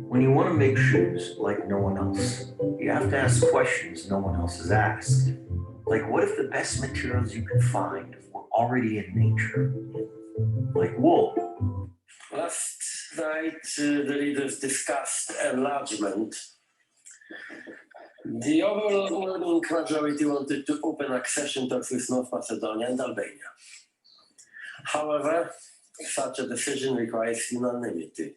When you want to make shoes like no one else, you have to ask questions no one else has asked. Like, what if the best materials you could find were already in nature? Like wool. Last night, the leaders discussed enlargement. The overwhelming majority wanted to open accession talks with North Macedonia and Albania. However, such a decision requires unanimity,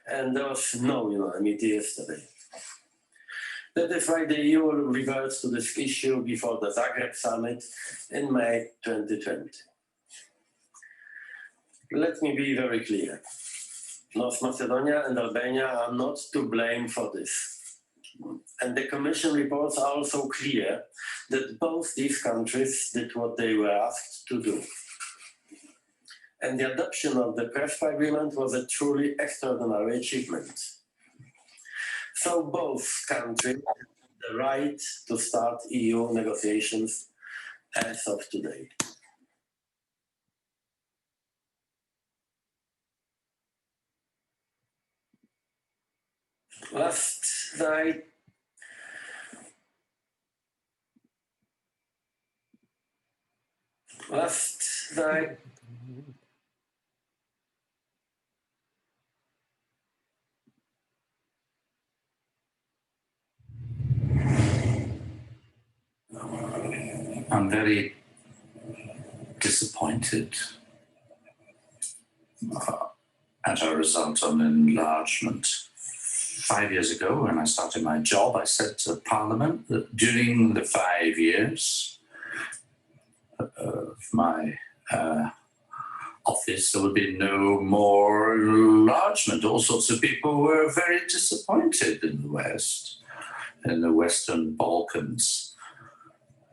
and there was no unanimity yesterday. That is why the EU will revert to this issue before the Zagreb summit in May 2020. Let me be very clear. North Macedonia and Albania are not to blame for this. And the Commission reports are also clear that both these countries did what they were asked to do. And the adoption of the Prespa Agreement was a truly extraordinary achievement. So both countries have the right to start EU negotiations as of today. Last night, I'm very disappointed at our result on enlargement. 5 years ago, when I started my job, I said to Parliament that during the 5 years of my office, there would be no more enlargement. All sorts of people were very disappointed in the West, in the Western Balkans.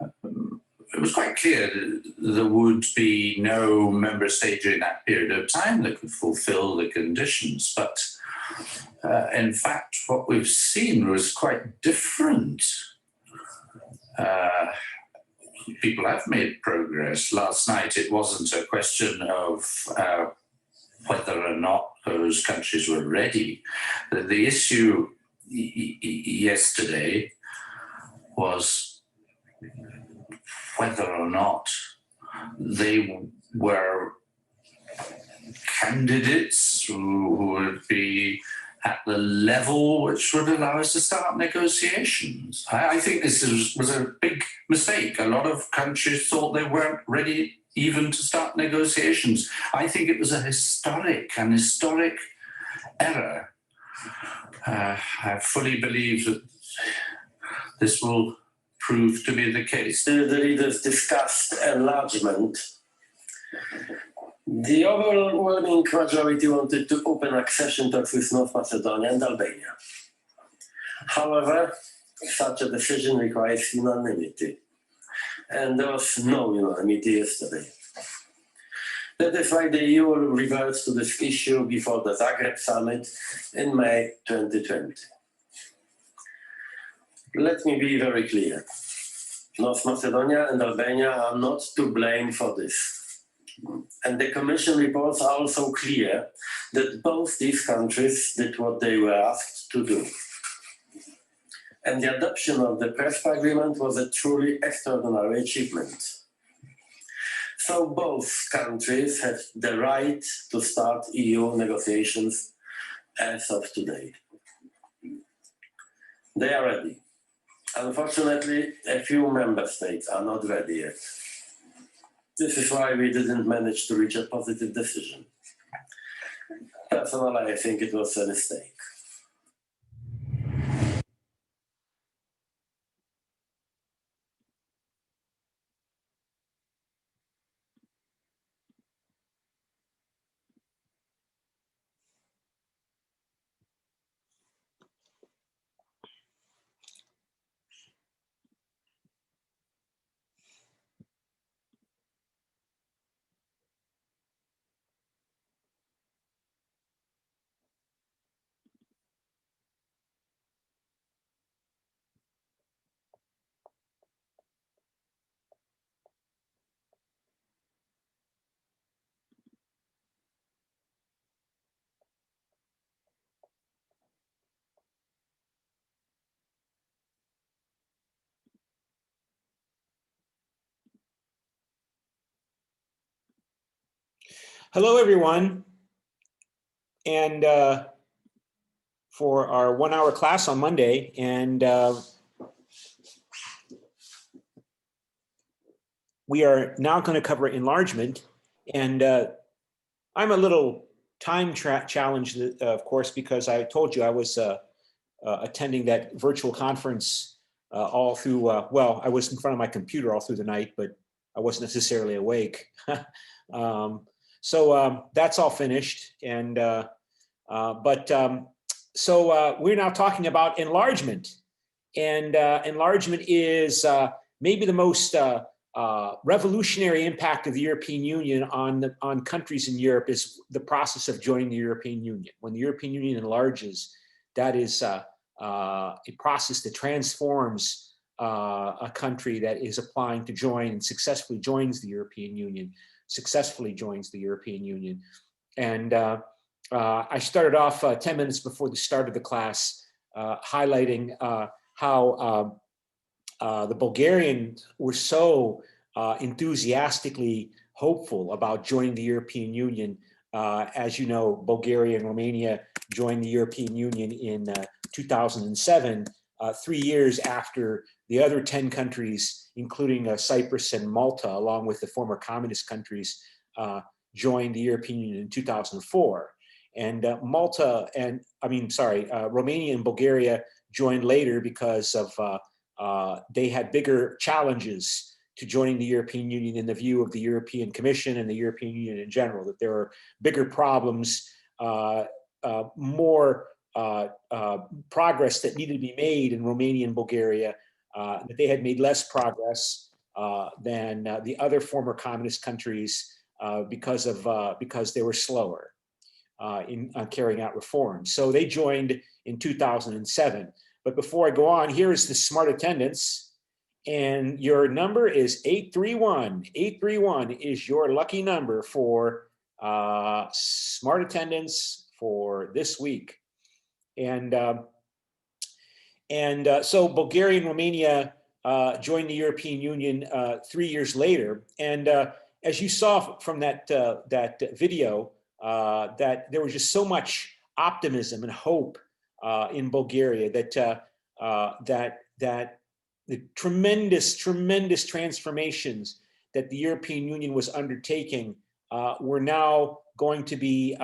It was quite clear that there would be no member state during that period of time that could fulfill the conditions. But in fact, what we've seen was quite different. People have made progress. Last night, it wasn't a question of whether or not those countries were ready. The issue yesterday was whether or not they were candidates who would be at the level which would allow us to start negotiations. I think this was a big mistake. A lot of countries thought they weren't ready even to start negotiations. I think it was an historic error. I fully believe that this will prove to be the case. The leaders discussed enlargement. The overwhelming majority wanted to open accession talks with North Macedonia and Albania. However, such a decision requires unanimity, and there was no unanimity yesterday. That is why the EU will revert to this issue before the Zagreb summit in May 2020. Let me be very clear. North Macedonia and Albania are not to blame for this. And the Commission reports are also clear that both these countries did what they were asked to do. And the adoption of the Prespa Agreement was a truly extraordinary achievement. So both countries have the right to start EU negotiations as of today. They are ready. Unfortunately, a few member states are not ready yet. This is why we didn't manage to reach a positive decision. Personally, I think it was a mistake. Hello, everyone. And for our 1 hour class on Monday, and we are now going to cover enlargement. And I'm a little time challenged, of course, because I told you I was attending that virtual conference all through, well, I was in front of my computer all through the night, but I wasn't necessarily awake. So that's all finished. And so we're now talking about enlargement. And enlargement is maybe the most revolutionary impact of the European Union on countries in Europe is the process of joining the European Union. When the European Union enlarges, that is a process that transforms a country that is applying to join and successfully joins the European Union, And I started off 10 minutes before the start of the class highlighting how the Bulgarians were so enthusiastically hopeful about joining the European Union. As you know, Bulgaria and Romania joined the European Union in 2007, 3 years after the other 10 countries, including Cyprus and Malta, along with the former communist countries, joined the European Union in 2004. And Romania and Bulgaria joined later because of they had bigger challenges to joining the European Union in the view of the European Commission and the European Union in general, that there were bigger problems, more progress that needed to be made in Romania and Bulgaria, that they had made less progress than the other former communist countries because they were slower in carrying out reforms. So they joined in 2007. But before I go on, here is the smart attendance. And your number is 831. 831 is your lucky number for smart attendance for this week. And so Bulgaria and Romania joined the European Union 3 years later. And as you saw from that video, that there was just so much optimism and hope in Bulgaria that the tremendous transformations that the European Union was undertaking were now going to be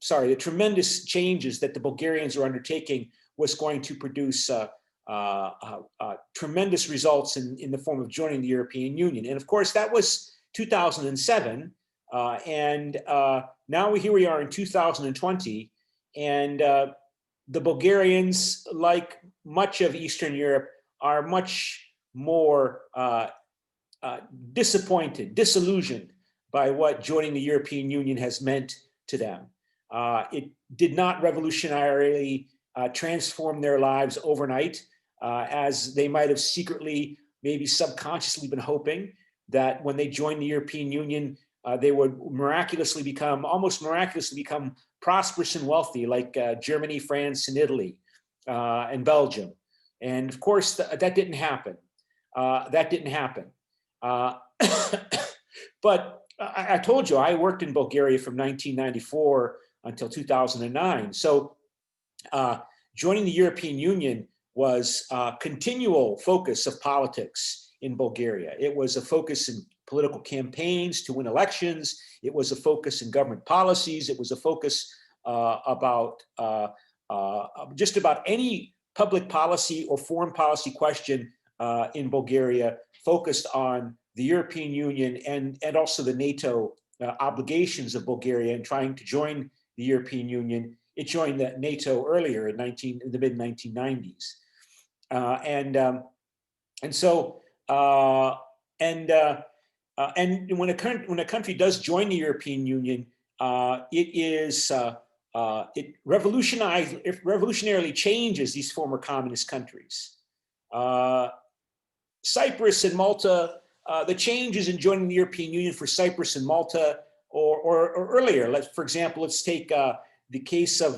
the tremendous changes that the Bulgarians are undertaking was going to produce tremendous results in the form of joining the European Union. And of course, that was 2007. And now here we are in 2020. And the Bulgarians, like much of Eastern Europe, are much more disappointed, disillusioned by what joining the European Union has meant to them. It did not revolutionarily transform their lives overnight, as they might have secretly, maybe subconsciously been hoping that when they joined the European Union, they would almost miraculously become prosperous and wealthy, like Germany, France, and Italy, and Belgium. And of course, that didn't happen. But I told you, I worked in Bulgaria from 1994 until 2009. So joining the European Union was a continual focus of politics in Bulgaria. It was a focus in political campaigns to win elections. It was a focus in government policies. It was a focus about just about any public policy or foreign policy question in Bulgaria focused on the European Union and also the NATO obligations of Bulgaria in trying to join the European Union. It joined the NATO earlier in the mid 1990s, and when a country does join the European Union, it revolutionarily changes these former communist countries. Cyprus and Malta, the changes in joining the European Union for Cyprus and Malta, or earlier, for example, let's take the case of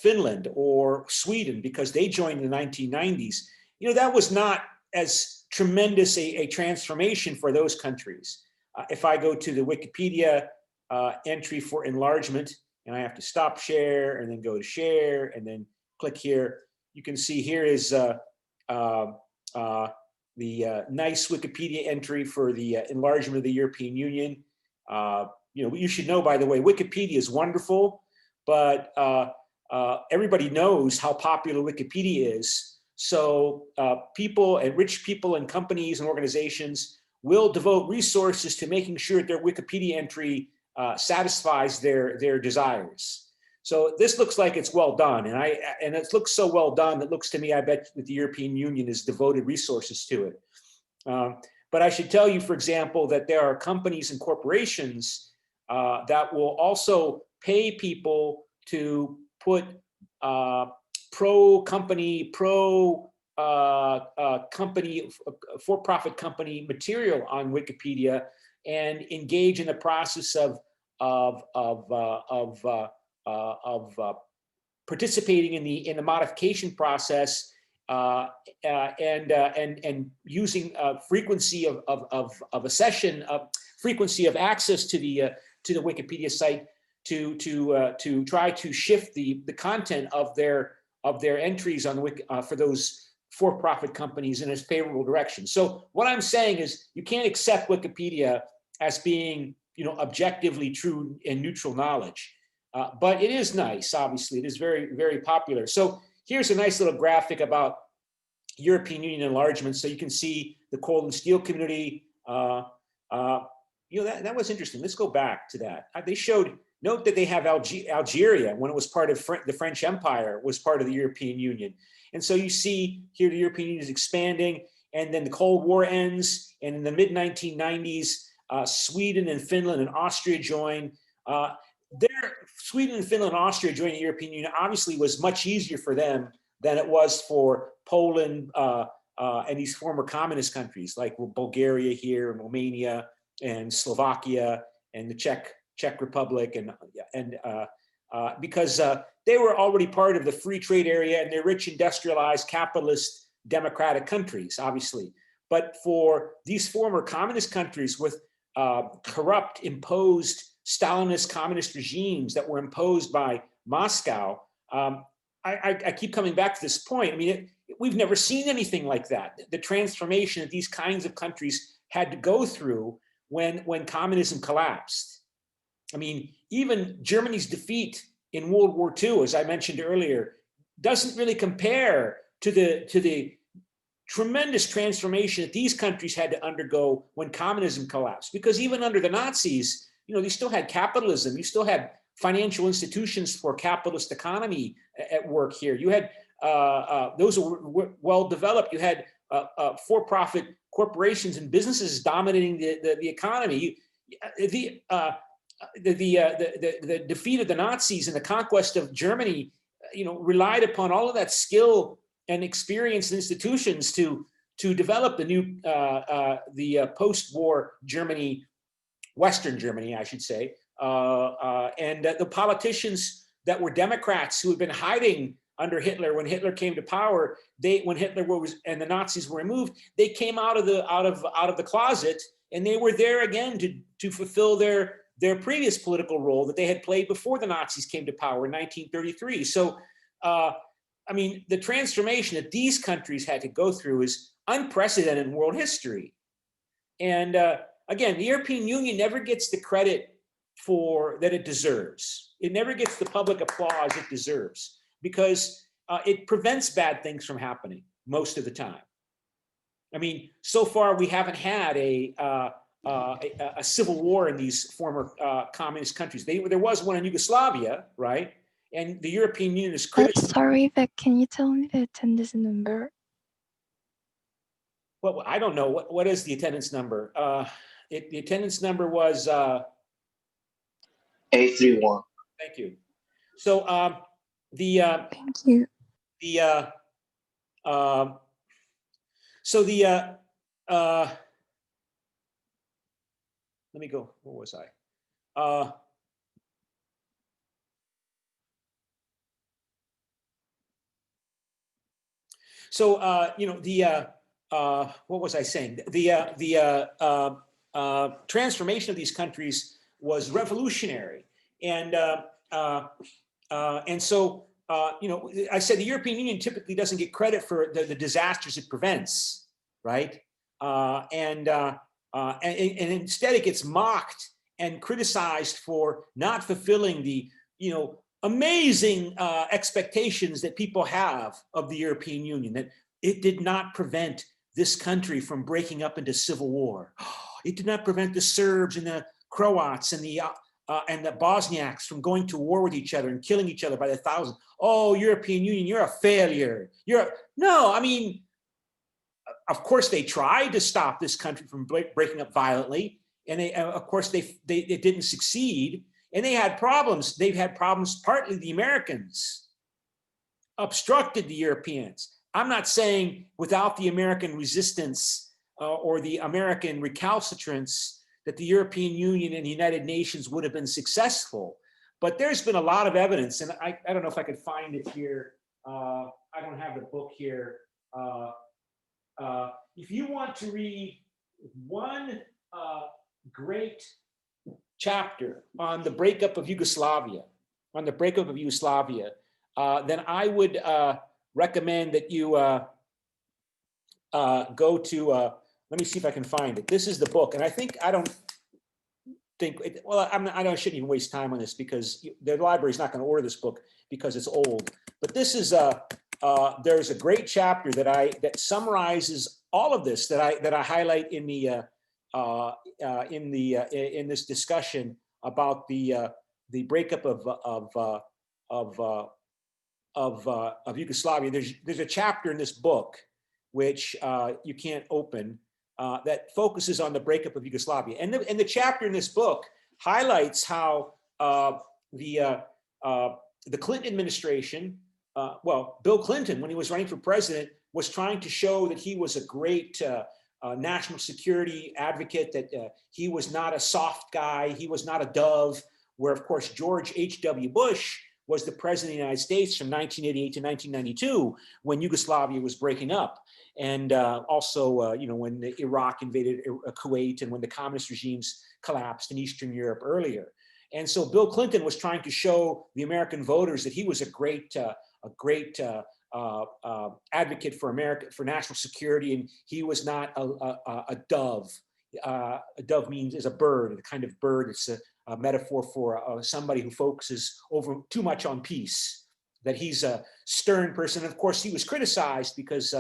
Finland or Sweden, because they joined in the 1990s. You know, that was not as tremendous a transformation for those countries. if I go to the Wikipedia entry for enlargement, and I have to stop share and then go to share and then click here, you can see here is the nice Wikipedia entry for the enlargement of the European Union. You should know, by the way, Wikipedia is wonderful, but everybody knows how popular Wikipedia is. So people and rich people and companies and organizations will devote resources to making sure that their Wikipedia entry satisfies their desires. So this looks like it's well done, and it looks so well done. It looks to me, I bet that the European Union has devoted resources to it. But I should tell you, for example, that there are companies and corporations that will also pay people to put pro-company, for-profit company material on Wikipedia and engage in the process of participating in the modification process and using frequency of a session, frequency of access to the Wikipedia site to try to shift the content of their entries on for those for-profit companies in a favorable direction. So what I'm saying is you can't accept Wikipedia as being objectively true and neutral knowledge. But it is nice, obviously. It is very, very popular. So here's a nice little graphic about European Union enlargement. So you can see the coal and steel community. That was interesting. Let's go back to that. They showed, note that they have Algeria, when it was part of the French Empire, was part of the European Union. And so you see here the European Union is expanding, and then the Cold War ends, and in the mid-1990s, Sweden and Finland and Austria joined. Sweden and Finland and Austria joining the European Union obviously was much easier for them than it was for Poland and these former communist countries like Bulgaria here and Romania and Slovakia and the Czech Republic, and because they were already part of the free trade area and they're rich, industrialized, capitalist, democratic countries, obviously. But for these former communist countries with corrupt, imposed Stalinist communist regimes that were imposed by Moscow, I keep coming back to this point. I mean, we've never seen anything like that. The transformation that these kinds of countries had to go through when communism collapsed. I mean, even Germany's defeat in World War II, as I mentioned earlier, doesn't really compare to the tremendous transformation that these countries had to undergo when communism collapsed. Because even under the Nazis, they still had capitalism. You still had financial institutions for capitalist economy at work here. You had those were well developed. You had for-profit corporations and businesses dominating the economy. The defeat of the Nazis and the conquest of Germany, relied upon all of that skill and experience and institutions to develop the new the post-war Germany, Western Germany, I should say, and the politicians that were Democrats who had been hiding under Hitler when Hitler came to power. When Hitler was and the Nazis were removed, they came out of the closet, and they were there again to fulfill their previous political role that they had played before the Nazis came to power in 1933. So, I mean, the transformation that these countries had to go through is unprecedented in world history. And again, the European Union never gets the credit that it deserves. It never gets the public applause it deserves because it prevents bad things from happening most of the time. I mean, so far we haven't had a civil war in these former communist countries. There was one in Yugoslavia, right? And the European Union is critical. Sorry, but can you tell me the attendance number? Well, I don't know. What is the attendance number? The attendance number was 831. Thank you. So Thank you. let me go. Where was I? What was I saying? transformation of these countries was revolutionary. And so, you know, I said the European Union typically doesn't get credit for the disasters it prevents, right? And instead it gets mocked and criticized for not fulfilling the, you know, amazing expectations that people have of the European Union, that it did not prevent this country from breaking up into civil war. It did not prevent the Serbs and the Croats and the Bosniaks from going to war with each other and killing each other by the thousands. Oh, European Union, you're a failure. No, I mean, of course they tried to stop this country from breaking up violently, and of course they didn't succeed, and they had problems. They've had problems. Partly the Americans obstructed the Europeans. I'm not saying without the American resistance or the American recalcitrance that the European Union and the United Nations would have been successful. But there's been a lot of evidence, and I don't know if I could find it here. I don't have the book here. If you want to read one great chapter on the breakup of Yugoslavia, then I would recommend that you go to, let me see if I can find it. This is the book, and I shouldn't even waste time on this because the library's not going to order this book because it's old. But this is there's a great chapter that summarizes all of this that I highlight in this discussion about the breakup of Yugoslavia. There's a chapter in this book which you can't open that focuses on the breakup of Yugoslavia, and the chapter in this book highlights how the Clinton administration, Bill Clinton, when he was running for president, was trying to show that he was a great national security advocate, that he was not a soft guy, he was not a dove, where of course George H.W. Bush was the president of the United States from 1988 to 1992 when Yugoslavia was breaking up. And also, you know, when Iraq invaded Kuwait and when the communist regimes collapsed in Eastern Europe earlier. And so Bill Clinton was trying to show the American voters that he was a great advocate for America, for national security, and he was not a dove. A dove is a bird, a kind of bird. It's a metaphor for somebody who focuses over too much on peace, that he's a stern person. And of course, he was criticized because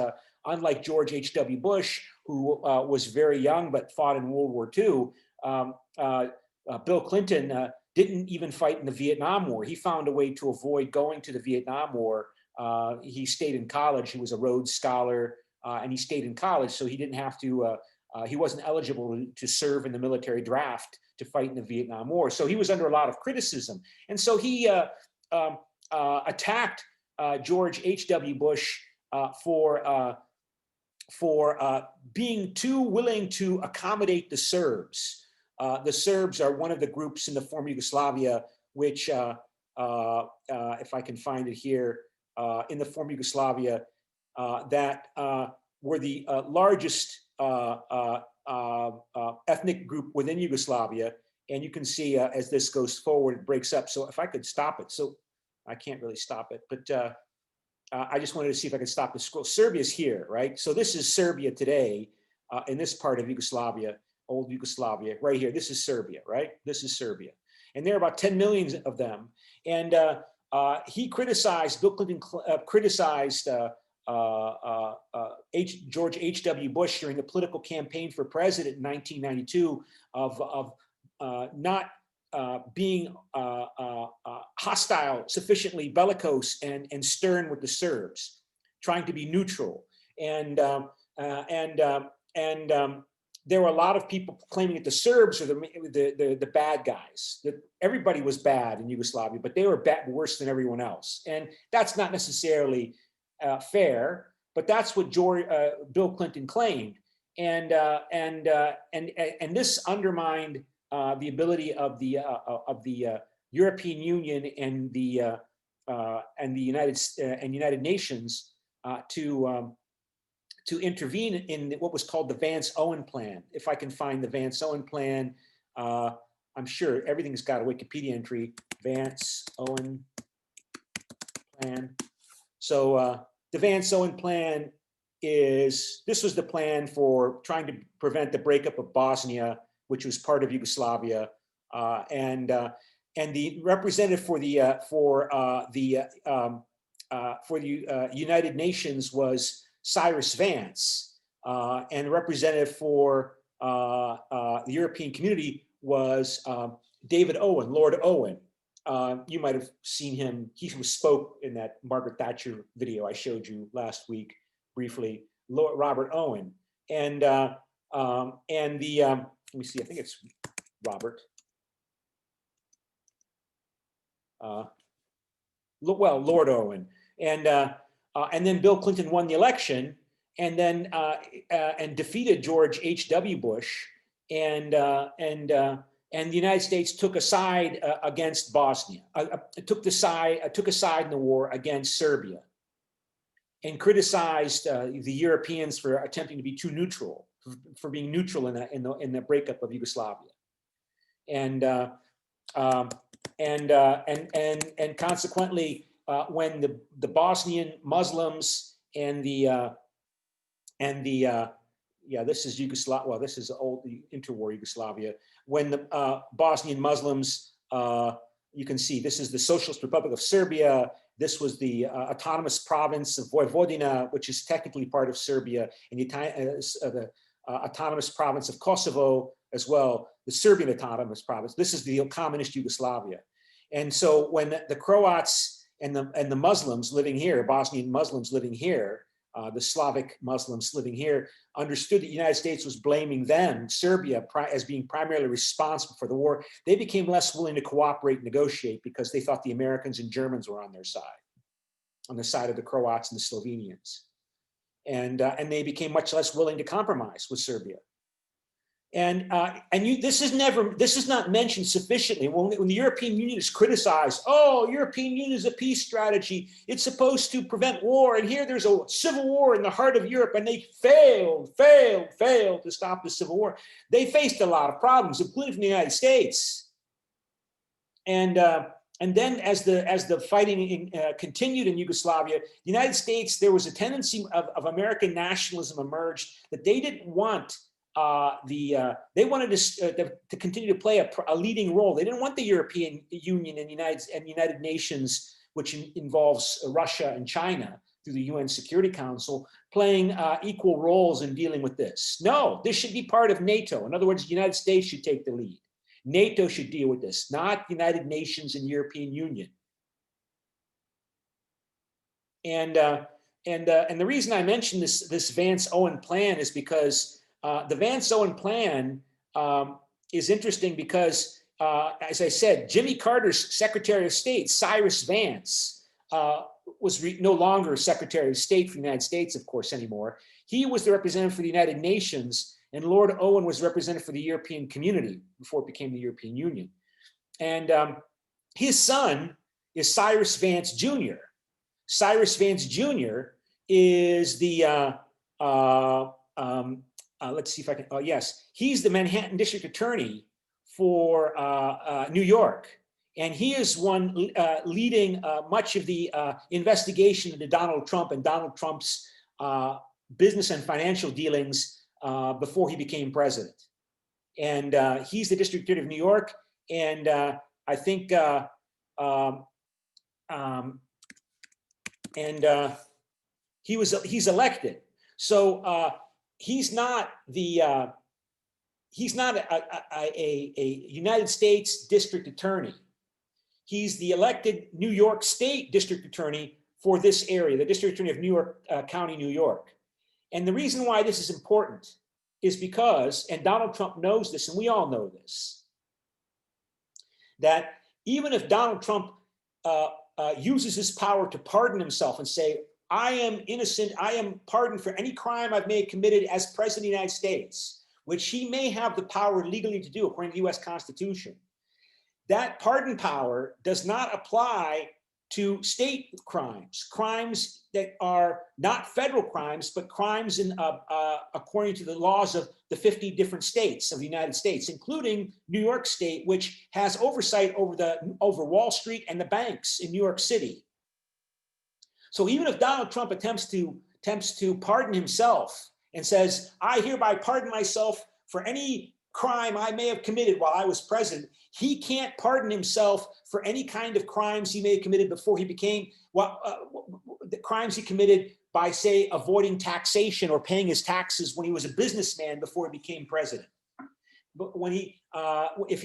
unlike George H.W. Bush, who was very young but fought in World War II, Bill Clinton didn't even fight in the Vietnam War. He found a way to avoid going to the Vietnam War. He stayed in college. He was a Rhodes Scholar, and he stayed in college, so he didn't have to, he wasn't eligible to serve in the military draft to fight in the Vietnam War. So he was under a lot of criticism. And so he attacked George H.W. Bush for being too willing to accommodate the Serbs. The Serbs are one of the groups in the former Yugoslavia, which, if I can find it here, in the former Yugoslavia, that were the largest ethnic group within Yugoslavia. And you can see as this goes forward, it breaks up. So if I could stop it, so I can't really stop it, but I just wanted to see if I could stop the scroll. Serbia's here, right? So this is Serbia today in this part of Yugoslavia, old Yugoslavia, right here. This is Serbia, right? This is Serbia. And there are about 10 million of them. And he criticized, Bill Clinton criticized George H.W. Bush during the political campaign for president in 1992 of not being hostile, sufficiently bellicose and stern with the Serbs, trying to be neutral. And there were a lot of people claiming that the Serbs are the bad guys, that everybody was bad in Yugoslavia, but they were worse than everyone else. And that's not necessarily fair, but that's what Bill Clinton claimed. And this undermined the ability of the European Union and the United Nations to intervene in what was called the Vance-Owen Plan. If I can find the Vance-Owen Plan, I'm sure everything's got a Wikipedia entry, Vance-Owen Plan. So the Vance-Owen Plan this was the plan for trying to prevent the breakup of Bosnia, which was part of Yugoslavia, and the representative for the United Nations was Cyrus Vance, and the representative for the European Community was David Owen, Lord Owen. You might have seen him. He spoke in that Margaret Thatcher video I showed you last week briefly. Robert Owen, and let me see. I think it's Robert. Well, Lord Owen, and then Bill Clinton won the election, and then and defeated George H.W. Bush, and the United States took a side against Bosnia. Took a side in the war against Serbia, and criticized the Europeans for attempting to be too neutral, for being neutral in the breakup of Yugoslavia, and consequently, when the Bosnian Muslims and this is Yugoslavia. Well, this is the interwar Yugoslavia. When the Bosnian Muslims, you can see this is the Socialist Republic of Serbia. This was the autonomous province of Vojvodina, which is technically part of Serbia, and the autonomous province of Kosovo as well, the Serbian autonomous province. This is the communist Yugoslavia. And so when the Croats and the Muslims living here, Bosnian Muslims living here, the Slavic Muslims living here, understood that the United States was blaming them, Serbia, as being primarily responsible for the war, they became less willing to cooperate and negotiate because they thought the Americans and Germans were on their side, on the side of the Croats and the Slovenians. And they became much less willing to compromise with Serbia. This is not mentioned sufficiently. When the European Union is criticized, oh, European Union is a peace strategy. It's supposed to prevent war. And here there's a civil war in the heart of Europe, and they failed to stop the civil war. They faced a lot of problems, including from the United States. And then as the fighting continued in Yugoslavia, the United States, there was a tendency of American nationalism emerged that they didn't want they wanted to continue to play a leading role. They didn't want the European Union and United Nations, which involves Russia and China through the UN Security Council, playing equal roles in dealing with this. No, this should be part of NATO. In other words, the United States should take the lead. NATO should deal with this, not United Nations and European Union. And the reason I mentioned this Vance-Owen plan is because the Vance-Owen Plan is interesting because, as I said, Jimmy Carter's Secretary of State, Cyrus Vance, was no longer Secretary of State for the United States, of course, anymore. He was the representative for the United Nations, and Lord Owen was the representative for the European Community before it became the European Union. And his son is Cyrus Vance Jr. Cyrus Vance Jr. is the let's see if I can, yes, he's the Manhattan District Attorney for New York. And he is one leading much of the investigation into Donald Trump and Donald Trump's business and financial dealings before he became president. And he's the District Attorney of New York. And I think, he's elected. So, he's not a United States District Attorney. He's the elected New York State District Attorney for this area, the District Attorney of New York County, New York. And the reason why this is important is because, and Donald Trump knows this, and we all know this, that even if Donald Trump uses his power to pardon himself and say, I am innocent, I am pardoned for any crime I've may have committed as President of the United States, which he may have the power legally to do according to the US Constitution. That pardon power does not apply to state crimes, crimes that are not federal crimes, but crimes according to the laws of the 50 different states of the United States, including New York State, which has oversight over Wall Street and the banks in New York City. So even if Donald Trump attempts to pardon himself and says, I hereby pardon myself for any crime I may have committed while I was president, he can't pardon himself for any kind of crimes he may have committed before he became, the crimes he committed by, say, avoiding taxation or paying his taxes when he was a businessman before he became president. But when if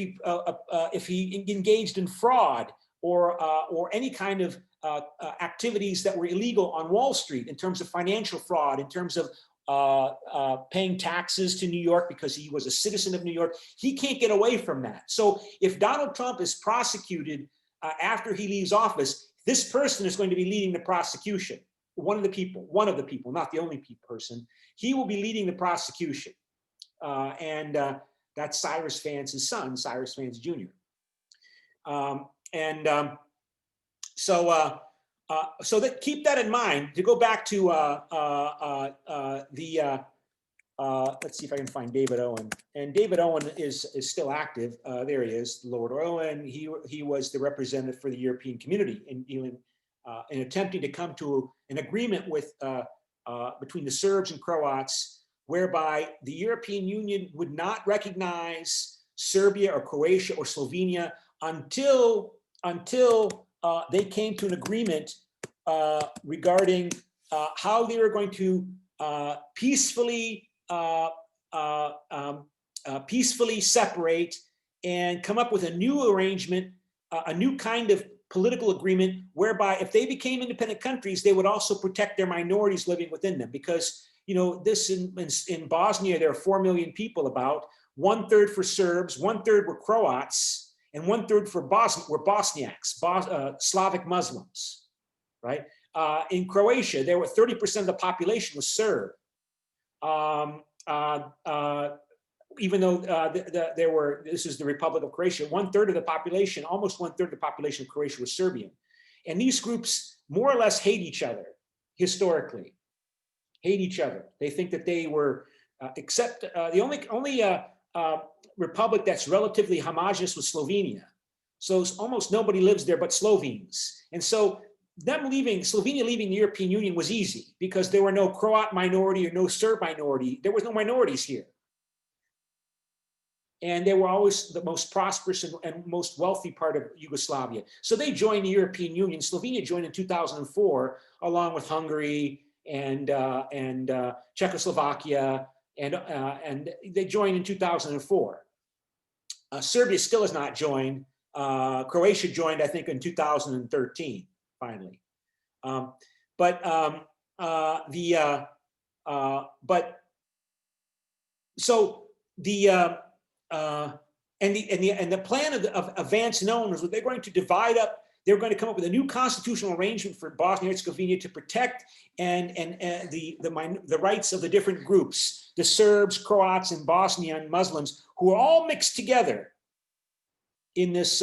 he engaged in fraud or any kind of activities that were illegal on Wall Street in terms of financial fraud, in terms of paying taxes to New York because he was a citizen of New York, he can't get away from that. So if Donald Trump is prosecuted after he leaves office, this person is going to be leading the prosecution. One of the people, not the only person. He will be leading the prosecution. That's Cyrus Vance's son, Cyrus Vance Jr. So that keep that in mind. To go back to let's see if I can find David Owen. And David Owen is still active. There he is, Lord Owen. He was the representative for the European Community in attempting to come to an agreement with between the Serbs and Croats, whereby the European Union would not recognize Serbia or Croatia or Slovenia until they came to an agreement regarding how they were going to peacefully separate and come up with a new arrangement, a new kind of political agreement, whereby if they became independent countries, they would also protect their minorities living within them. Because, you know, this in Bosnia, there are 4 million people about, 1/3 for Serbs, 1/3 were Croats, and 1/3 were Bosniaks, Slavic Muslims, right? In Croatia, there were 30% of the population was Serb. Even though this is the Republic of Croatia, 1/3 of the population, almost 1/3 of the population of Croatia was Serbian. And these groups more or less hate each other, historically, hate each other. They think that they were, except the only republic that's relatively homogenous was Slovenia. So almost nobody lives there but Slovenes. And so Slovenia leaving the European Union was easy because there were no Croat minority or no Serb minority. There was no minorities here. And they were always the most prosperous and most wealthy part of Yugoslavia. So they joined the European Union. Slovenia joined in 2004, along with Hungary and Czechoslovakia, and they joined in 2004. Serbia still has not joined. Croatia joined, I think, in 2013, finally. The plan of Vance and Owen was that they're going to divide up. They're going to come up with a new constitutional arrangement for Bosnia and Herzegovina to protect the rights of the different groups, the Serbs, Croats, and Bosnian Muslims, who are all mixed together in this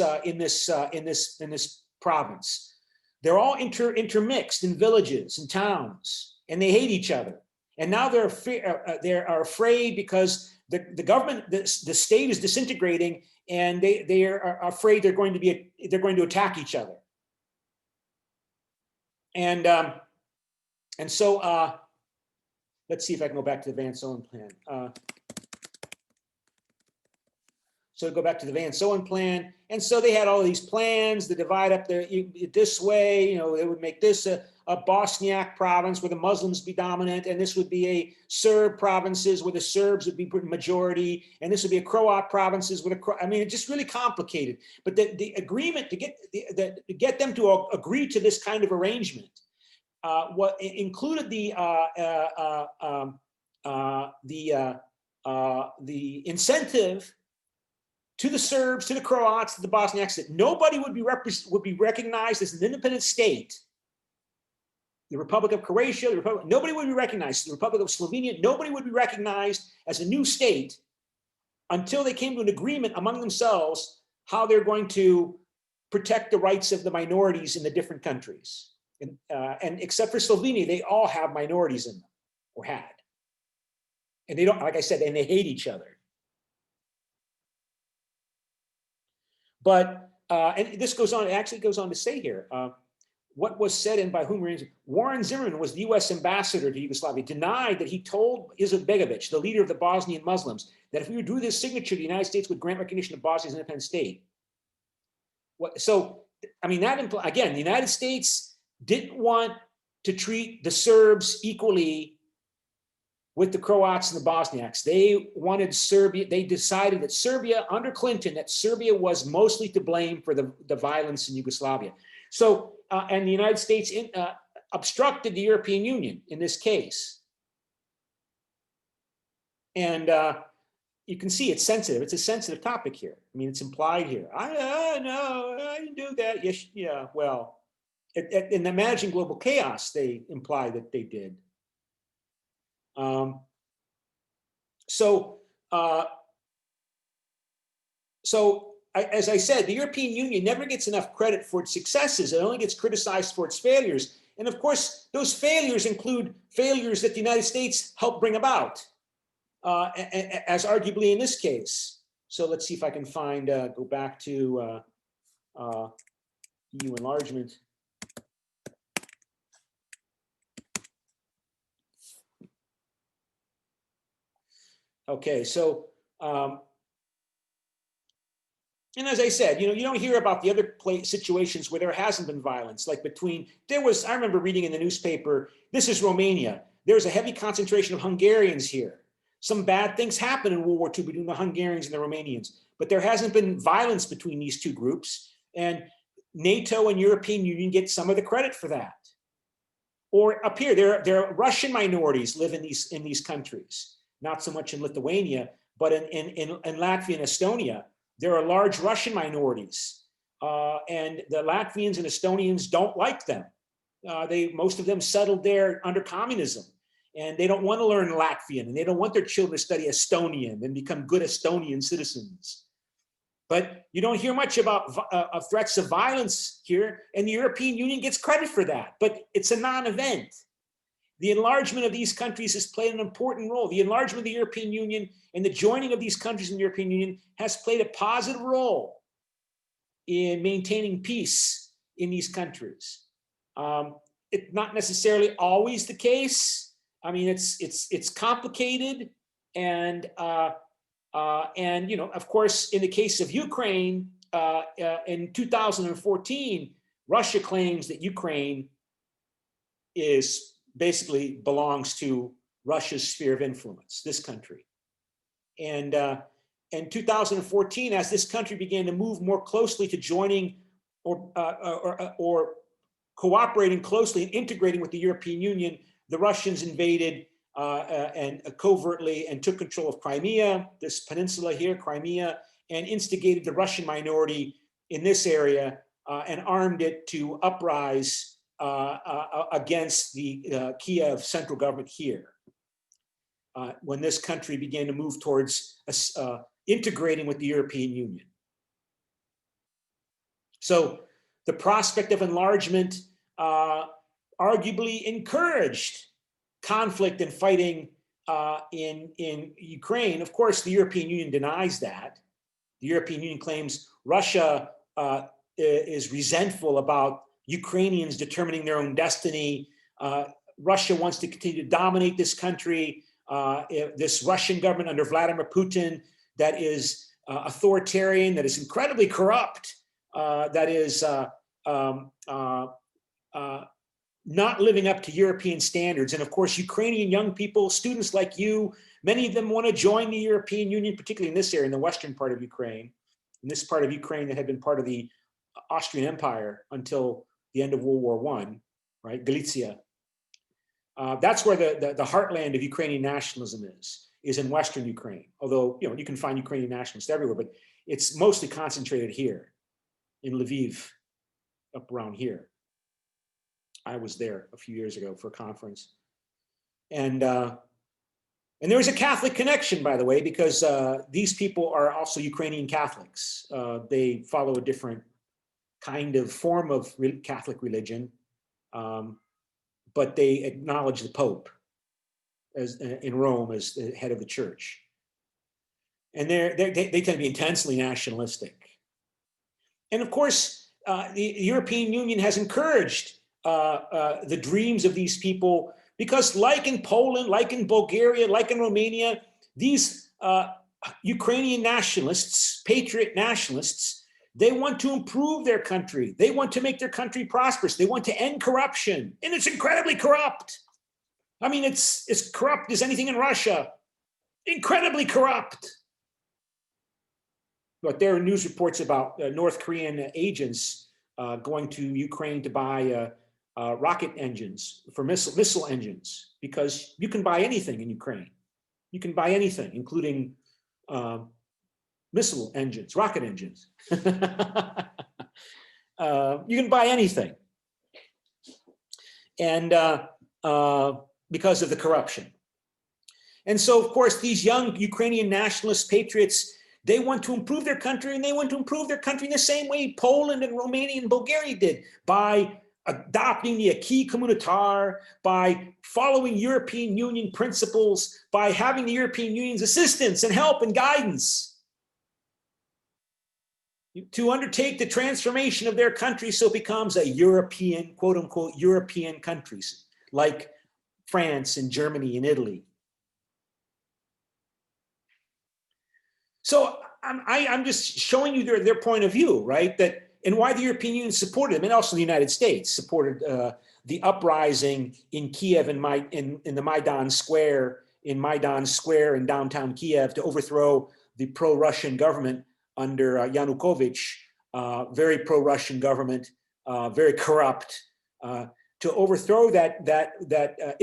province. They're all intermixed in villages and towns, and they hate each other. And now they're afraid because the government, the state is disintegrating, and they are afraid they're going to attack each other. And so let's see if I can go back to the Vance-Owen plan. So go back to the Vance-Owen plan. And so they had all these plans to divide up this way, you know, they would make this a Bosniak province where the Muslims be dominant, and this would be a Serb provinces where the Serbs would be majority, and this would be a Croat provinces with I mean, it's just really complicated. But the agreement to get them to agree to this kind of arrangement, what included the incentive to the Serbs, to the Croats, to the Bosniaks, that nobody would be recognized as an independent state. The Republic of Croatia, nobody would be recognized. The Republic of Slovenia, nobody would be recognized as a new state until they came to an agreement among themselves how they're going to protect the rights of the minorities in the different countries. And except for Slovenia, they all have minorities in them, or had. And they don't, like I said, and they hate each other. But, and this goes on, it actually goes on to say here, what was said and by whom? Warren Zimmerman was the US ambassador to Yugoslavia, denied that he told Izetbegovic, the leader of the Bosnian Muslims, that if we drew this signature, the United States would grant recognition of Bosnia as an independent state. So, I mean, that again, the United States didn't want to treat the Serbs equally with the Croats and the Bosniaks. They wanted Serbia, they decided that Serbia, under Clinton, that Serbia was mostly to blame for the violence in Yugoslavia. So, and the United States obstructed the European Union in this case. And you can see it's sensitive. It's a sensitive topic here. I mean, it's implied here. No, I didn't do that. Yes, yeah, well, in the Managing Global Chaos, they imply that they did. As I said, the European Union never gets enough credit for its successes. It only gets criticized for its failures. And of course, those failures include failures that the United States helped bring about, as arguably in this case. So let's see if I can find, go back to EU enlargement. Okay, so, and as I said, you don't hear about the other situations where there hasn't been violence, like between, I remember reading in the newspaper, this is Romania. There's a heavy concentration of Hungarians here. Some bad things happened in World War II between the Hungarians and the Romanians, but there hasn't been violence between these two groups, and NATO and European Union get some of the credit for that. Or up here, there are Russian minorities live in these countries. Not so much in Lithuania, but in Latvia and Estonia, there are large Russian minorities. And the Latvians and Estonians don't like them. Most of them settled there under communism. And they don't want to learn Latvian, and they don't want their children to study Estonian and become good Estonian citizens. But you don't hear much about threats of violence here, and the European Union gets credit for that, but it's a non-event. The enlargement of these countries has played an important role. The enlargement of the European Union and the joining of these countries in the European Union has played a positive role in maintaining peace in these countries. It's not necessarily always the case. I mean, it's complicated, and of course, in the case of Ukraine, in 2014, Russia claims that Ukraine basically belongs to Russia's sphere of influence, this country. And in 2014, as this country began to move more closely to joining or cooperating closely and integrating with the European Union, the Russians invaded and covertly and took control of Crimea, this peninsula here, Crimea, and instigated the Russian minority in this area and armed it to uprise against the Kiev central government here. When this country began to move towards integrating with the European Union. So the prospect of enlargement arguably encouraged conflict and fighting in Ukraine. Of course, the European Union denies that. The European Union claims Russia is resentful about Ukrainians determining their own destiny. Russia wants to continue to dominate this country. This Russian government under Vladimir Putin that is authoritarian, that is incredibly corrupt, that is not living up to European standards. And of course, Ukrainian young people, students like you, many of them want to join the European Union, particularly in this area, in the western part of Ukraine, in this part of Ukraine that had been part of the Austrian Empire until the end of World War I, right, Galicia. That's where the heartland of Ukrainian nationalism is in Western Ukraine. Although, you can find Ukrainian nationalists everywhere, but it's mostly concentrated here in Lviv, up around here. I was there a few years ago for a conference. And there was a Catholic connection, by the way, because these people are also Ukrainian Catholics. They follow a different kind of form of Catholic religion, but they acknowledge the Pope as in Rome as the head of the church. And they tend to be intensely nationalistic. And of course, the European Union has encouraged the dreams of these people because, like in Poland, like in Bulgaria, like in Romania, these Ukrainian nationalists, patriot nationalists, they want to improve their country. They want to make their country prosperous. They want to end corruption. And it's incredibly corrupt. I mean, it's as corrupt as anything in Russia. Incredibly corrupt. But there are news reports about North Korean agents going to Ukraine to buy rocket engines for missile engines, because you can buy anything in Ukraine. You can buy anything, including missile engines, rocket engines. You can buy anything. And because of the corruption. And so, of course, these young Ukrainian nationalist patriots, they want to improve their country, and they want to improve their country in the same way Poland and Romania and Bulgaria did, by adopting the acquis communautaire, by following European Union principles, by having the European Union's assistance and help and guidance to undertake the transformation of their country so it becomes a European, quote unquote, European countries like France and Germany and Italy. So I'm just showing you their point of view, right? That, and why the European Union supported them, and also the United States supported the uprising in Kiev and in the Maidan Square in downtown Kiev to overthrow the pro-Russian government under Yanukovych, very pro-Russian government, very corrupt, to overthrow that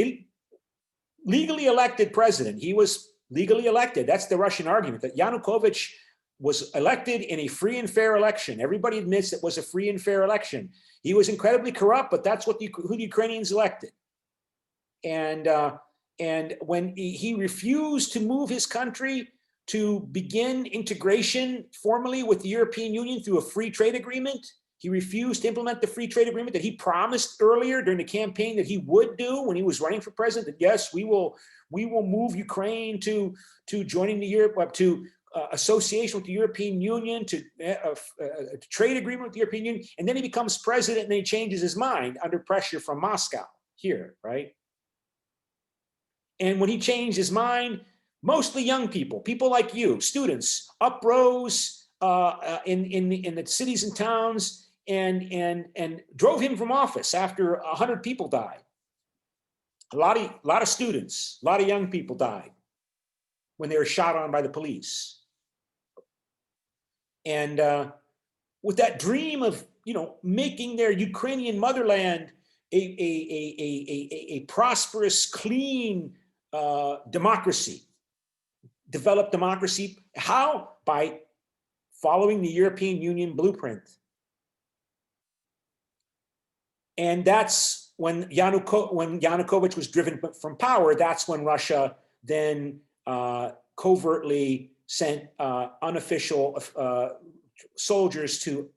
legally elected president. He was legally elected. That's the Russian argument, that Yanukovych was elected in a free and fair election. Everybody admits it was a free and fair election. He was incredibly corrupt, but that's who the Ukrainians elected. And when he refused to move his country to begin integration formally with the European Union through a free trade agreement, he refused to implement the free trade agreement that he promised earlier during the campaign that he would do when he was running for president, that yes, we will move Ukraine to joining the Europe, to association with the European Union, to a trade agreement with the European Union. And then he becomes president and then he changes his mind under pressure from Moscow here, right? And when he changed his mind, mostly young people like you, students, uprose in the cities and towns and drove him from office after 100 people died. A lot of students, a lot of young people died when they were shot on by the police. And with that dream of, making their Ukrainian motherland a prosperous, clean democracy, developed democracy. How? By following the European Union blueprint. And that's when Yanukovych was driven from power. That's when Russia then covertly sent unofficial soldiers to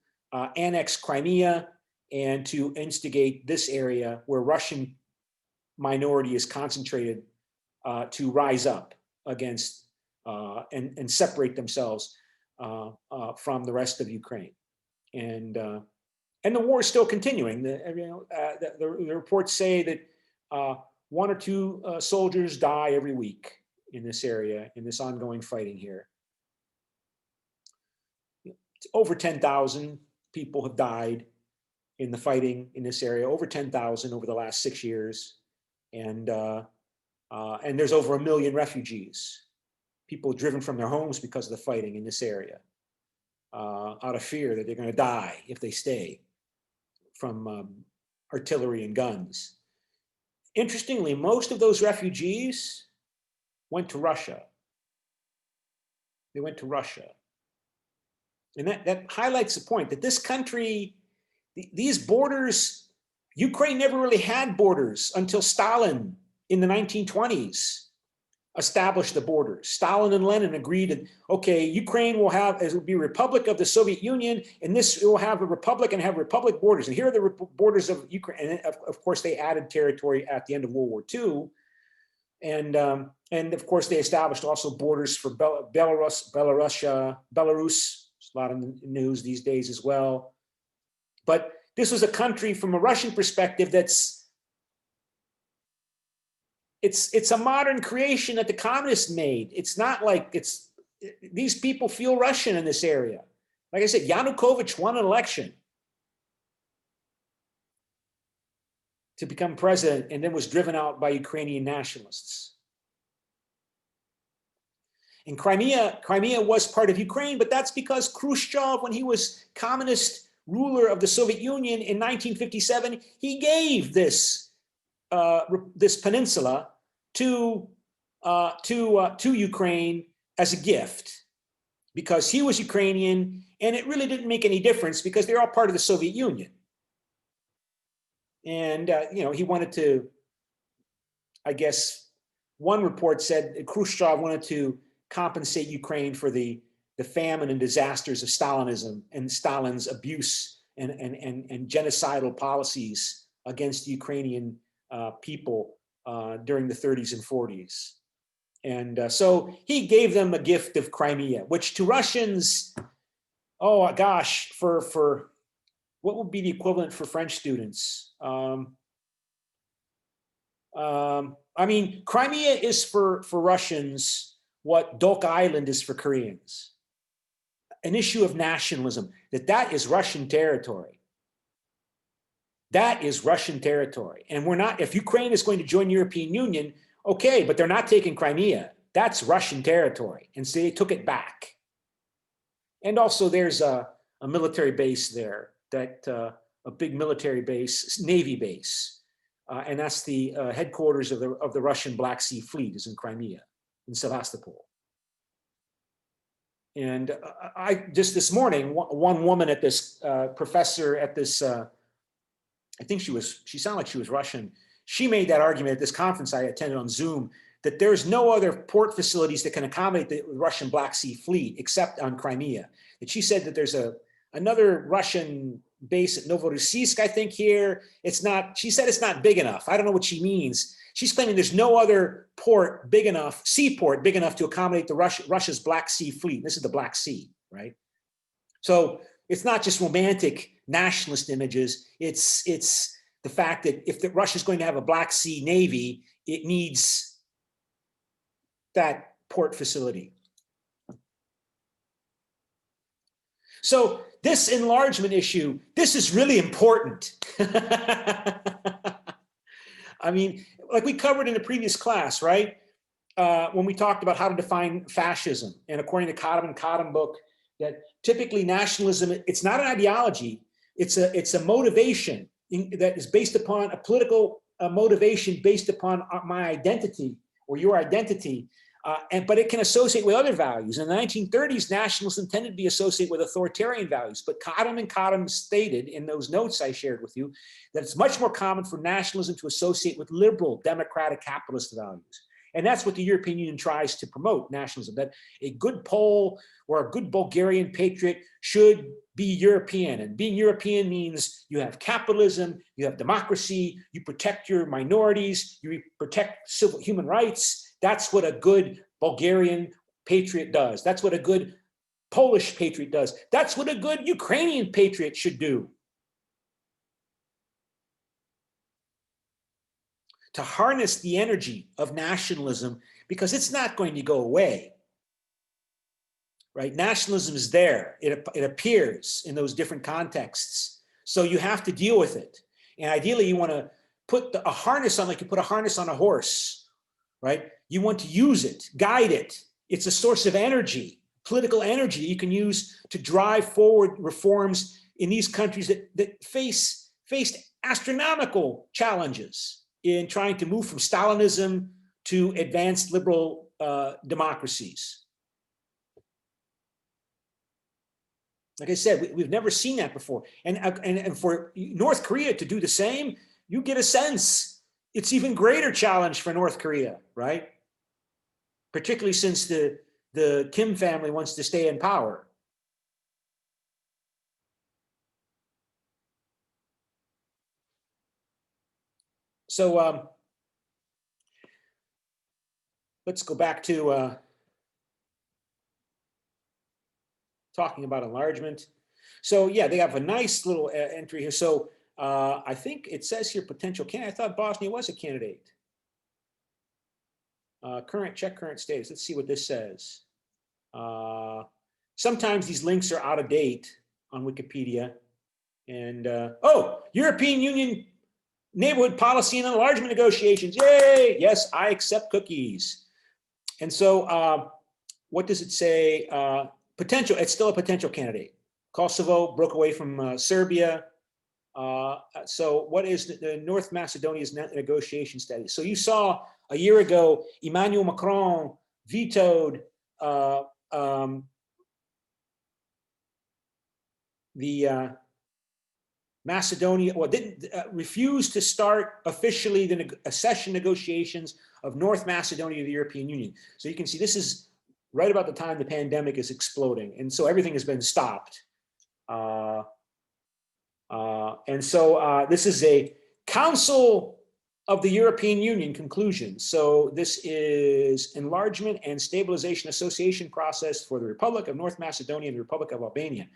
annex Crimea and to instigate this area where Russian minority is concentrated to rise up against and separate themselves from the rest of Ukraine. And the war is still continuing. The reports say that 1 or 2 soldiers die every week in this area, in this ongoing fighting here. Over 10,000 people have died in the fighting in this area, over 10,000 over the last 6 years. And there's over 1 million refugees, people driven from their homes because of the fighting in this area, out of fear that they're going to die if they stay from artillery and guns. Interestingly, most of those refugees went to Russia. They went to Russia. And that highlights the point that this country, these borders, Ukraine never really had borders until Stalin in the 1920s. established the borders. Stalin and Lenin agreed that, okay, Ukraine will have, it will be a republic of the Soviet Union, and this will have a republic and have republic borders. And here are the borders of Ukraine. And of course, they added territory at the end of World War II. And of course, they established also borders for Belarus. There's a lot of news these days as well. But this was a country from a Russian perspective it's a modern creation that the communists made. It's not like these people feel Russian in this area. Like I said, Yanukovych won an election to become president and then was driven out by Ukrainian nationalists. And Crimea was part of Ukraine, but that's because Khrushchev, when he was communist ruler of the Soviet Union in 1957, he gave this peninsula to Ukraine as a gift because he was Ukrainian, and it really didn't make any difference because they're all part of the Soviet Union. And he wanted to, I guess, one report said Khrushchev wanted to compensate Ukraine for the famine and disasters of Stalinism and Stalin's abuse and genocidal policies against the Ukrainian people during the 30s and 40s. And so he gave them a gift of Crimea, which to Russians, oh gosh, for what would be the equivalent for French students? I mean, Crimea is for Russians what Dok Island is for Koreans. An issue of nationalism, that is Russian territory. That is Russian territory. And we're not, if Ukraine is going to join the European Union, okay, but they're not taking Crimea. That's Russian territory. And so they took it back. And also there's a military base there, a big military base, Navy base. And that's the headquarters of the Russian Black Sea Fleet is in Crimea, in Sevastopol. And I just this morning, one woman at this professor at this, I think she sounded like she was Russian. She made that argument at this conference I attended on Zoom that there's no other port facilities that can accommodate the Russian Black Sea Fleet except on Crimea. And she said that there's another Russian base at Novorossiysk, I think here. It's not, she said it's not big enough. I don't know what she means. She's claiming there's no other port big enough, seaport big enough to accommodate the Russia's Black Sea Fleet. This is the Black Sea, right? So it's not just romantic nationalist images. It's the fact that if Russia's going to have a Black Sea Navy, it needs that port facility. So this enlargement issue, this is really important. I mean, like we covered in the previous class, right? When we talked about how to define fascism, and according to Cottom book, that typically nationalism, it's not an ideology, it's a motivation that is based upon a political motivation based upon my identity or your identity. But it can associate with other values. In the 1930s, nationalism tended to be associated with authoritarian values. But Cottom stated in those notes I shared with you that it's much more common for nationalism to associate with liberal, democratic, capitalist values. And that's what the European Union tries to promote, nationalism, that a good Pole or a good Bulgarian patriot should be European. And being European means you have capitalism, you have democracy, you protect your minorities, you protect human rights. That's what a good Bulgarian patriot does. That's what a good Polish patriot does. That's what a good Ukrainian patriot should do. To harness the energy of nationalism, because it's not going to go away, right? Nationalism is there. It appears in those different contexts. So you have to deal with it. And ideally, you want to put a harness on, like you put a harness on a horse, right? You want to use it, guide it. It's a source of energy, political energy that you can use to drive forward reforms in these countries that faced astronomical challenges in trying to move from Stalinism to advanced liberal democracies. Like I said, we've never seen that before. And for North Korea to do the same, you get a sense it's even greater challenge for North Korea, right? particularly since the Kim family wants to stay in power. So let's go back to talking about enlargement. So yeah, they have a nice little entry here. So I think it says here potential candidate. I thought Bosnia was a candidate. Check current status. Let's see what this says. Sometimes these links are out of date on Wikipedia. And oh, European Union neighborhood policy and enlargement negotiations. Yay! Yes, I accept cookies. And so what does it say? Potential, it's still a potential candidate. Kosovo broke away from Serbia. So what is the North Macedonia's negotiation status? So you saw a year ago, Emmanuel Macron vetoed the Macedonia, well, didn't refuse to start officially the accession negotiations of North Macedonia to the European Union. So you can see this is right about the time the pandemic is exploding. And so everything has been stopped. And so this is a Council of the European Union conclusion. So this is enlargement and stabilization association process for the Republic of North Macedonia and the Republic of Albania.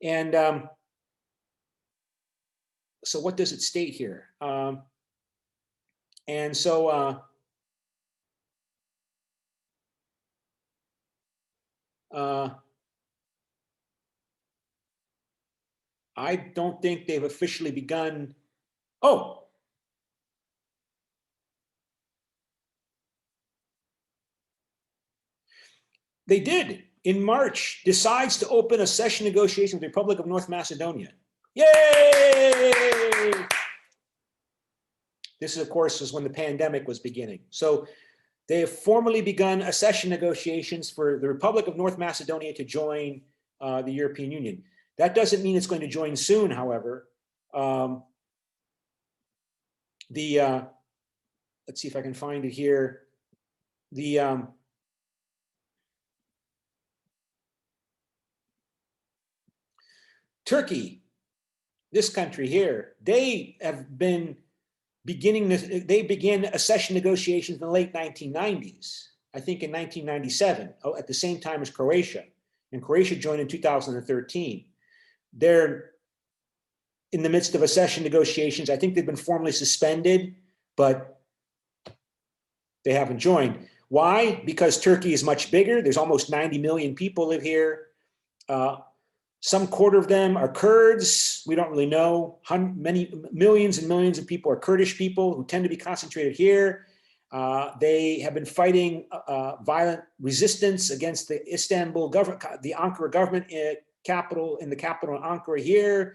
And so what does it state here? And so I don't think they've officially begun. Oh, they did. In March, decides to open a session negotiation with the Republic of North Macedonia. Yay! This, of course, is when the pandemic was beginning. So they have formally begun accession negotiations for the Republic of North Macedonia to join the European Union. That doesn't mean it's going to join soon, however. Let's see if I can find it here. Turkey, this country here, they have been beginning this, they began accession negotiations in the late 1990s, I think in 1997, at the same time as Croatia. And Croatia joined in 2013. They're in the midst of accession negotiations. I think they've been formally suspended, but they haven't joined. Why? Because Turkey is much bigger. There's almost 90 million people live here. Some quarter of them are Kurds. We don't really know. Many millions and millions of people are Kurdish people who tend to be concentrated here. They have been fighting violent resistance against the Istanbul government, the Ankara government in the capital in Ankara here.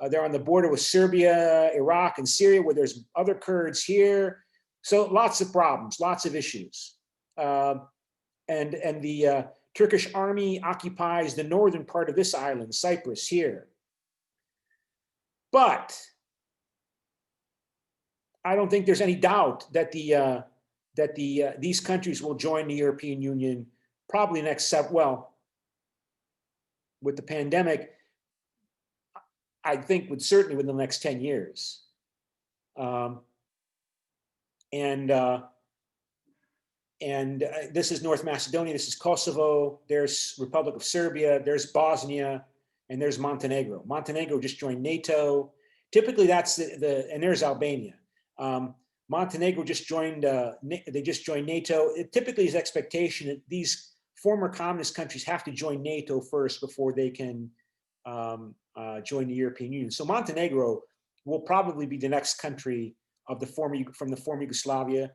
They're on the border with Serbia, Iraq, and Syria, where there's other Kurds here. So lots of problems, lots of issues. And the Turkish army occupies the northern part of this island, Cyprus here. But I don't think there's any doubt that these countries will join the European Union probably next, well, with the pandemic, I think certainly within the next 10 years. This is North Macedonia, this is Kosovo, there's Republic of Serbia, there's Bosnia, and there's Montenegro. Montenegro just joined NATO. Typically that's and there's Albania. Montenegro just joined, they just joined NATO. It typically is expectation that these former communist countries have to join NATO first before they can join the European Union. So Montenegro will probably be the next country of from the former Yugoslavia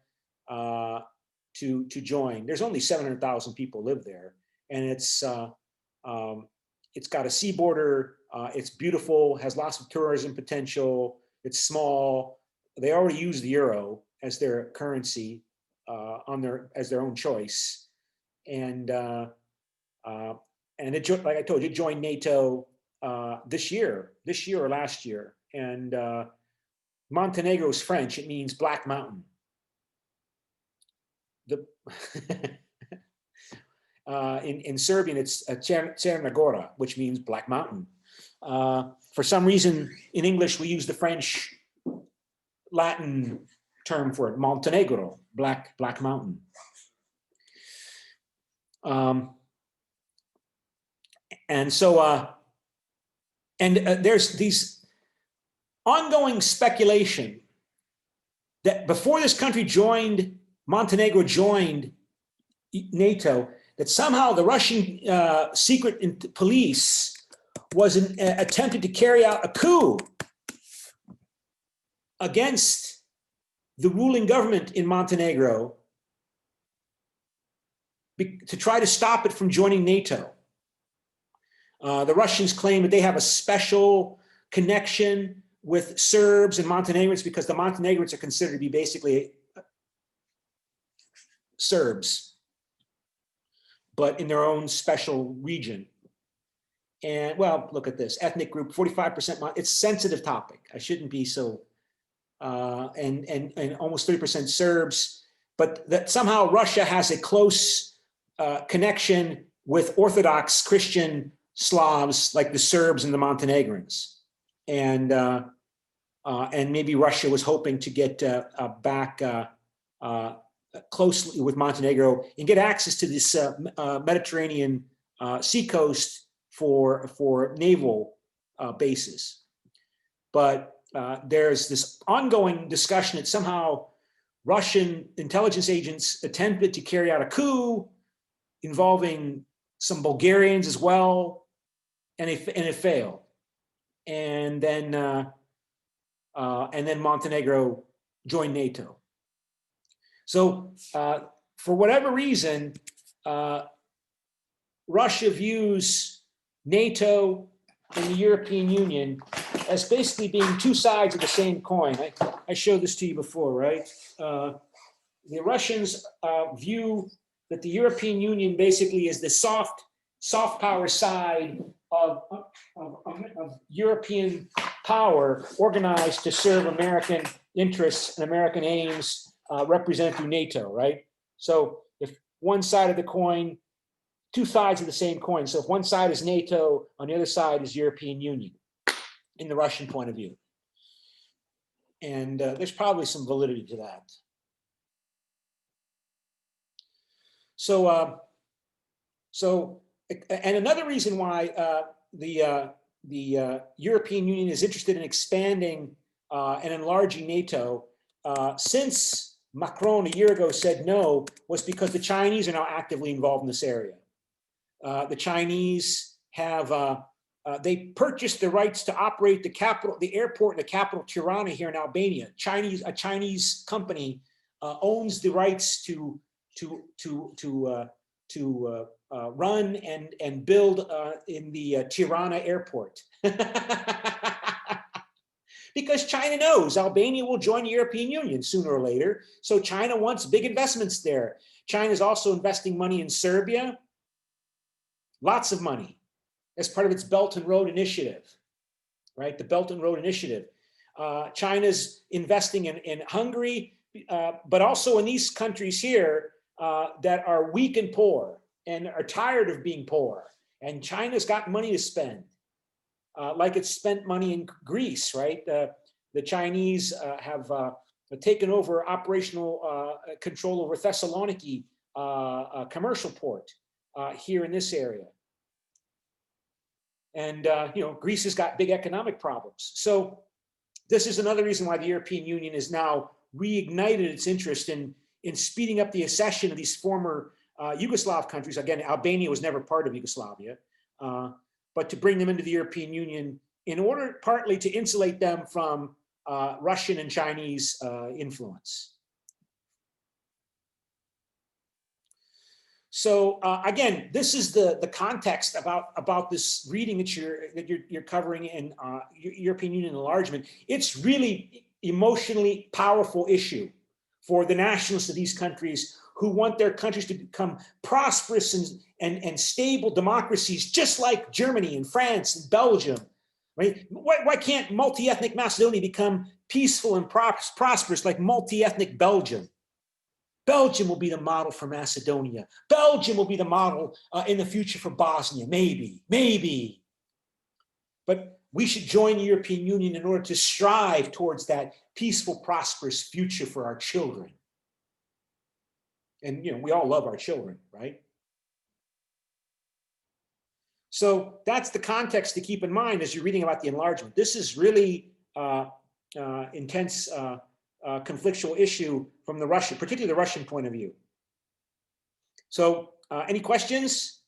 to join. There's only 700,000 people live there, and it's got a sea border. It's beautiful, has lots of tourism potential. It's small. They already use the euro as their currency as their own choice, and it, like I told you, it joined NATO this year or last year. And Montenegro is French. It means Black Mountain. the in Serbian, it's Crna Gora, which means Black Mountain. For some reason, in English, we use the French Latin term for it, Montenegro, Black Mountain. And so, there's these ongoing speculation that before this country joined, Montenegro joined NATO, that somehow the Russian secret police was attempted to carry out a coup against the ruling government in Montenegro to try to stop it from joining NATO. The Russians claim that they have a special connection with Serbs and Montenegrins because the Montenegrins are considered to be basically Serbs, but in their own special region. And well, look at this, ethnic group, 45%, it's a sensitive topic. I shouldn't be so, and almost 30% Serbs, but that somehow Russia has a close connection with Orthodox Christian Slavs like the Serbs and the Montenegrins. And maybe Russia was hoping to get back closely with Montenegro and get access to this Mediterranean seacoast for naval bases. But there's this ongoing discussion that somehow Russian intelligence agents attempted to carry out a coup involving some Bulgarians as well, and it failed. And then Montenegro joined NATO. So for whatever reason, Russia views NATO and the European Union as basically being two sides of the same coin. I showed this to you before, right? The Russians view that the European Union basically is the soft power side of European power organized to serve American interests and American aims represented through NATO, right? So if one side of the coin, two sides of the same coin. So if one side is NATO, on the other side is European Union, in the Russian point of view. And there's probably some validity to that. So, and another reason why the European Union is interested in expanding and enlarging NATO since Macron a year ago said no, was because the Chinese are now actively involved in this area. The Chinese have, they purchased the rights to operate the airport in the capital Tirana here in Albania. A Chinese company owns the rights to run and build in the Tirana airport. Because China knows Albania will join the European Union sooner or later. So China wants big investments there. China is also investing money in Serbia, lots of money, as part of its Belt and Road Initiative, right? The Belt and Road Initiative. China's investing in Hungary, but also in these countries here that are weak and poor and are tired of being poor. And China's got money to spend, like it's spent money in Greece, right? The Chinese have taken over operational control over Thessaloniki commercial port here in this area. And Greece has got big economic problems. So this is another reason why the European Union has now reignited its interest in speeding up the accession of these former Yugoslav countries. Again, Albania was never part of Yugoslavia, but to bring them into the European Union in order partly to insulate them from Russian and Chinese influence. So again, this is the context about this reading that you're covering in European Union enlargement. It's really emotionally powerful issue for the nationalists of these countries who want their countries to become prosperous and stable democracies, just like Germany and France and Belgium, right? Why can't multi-ethnic Macedonia become peaceful and prosperous like multi-ethnic Belgium? Belgium will be the model for Macedonia. Belgium will be the model in the future for Bosnia, maybe. But we should join the European Union in order to strive towards that peaceful, prosperous future for our children. And, we all love our children, right? So that's the context to keep in mind as you're reading about the enlargement. This is really intense conflictual issue from the Russian, particularly the Russian point of view. So any questions?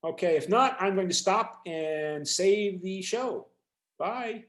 Okay, if not, I'm going to stop and save the show. Bye.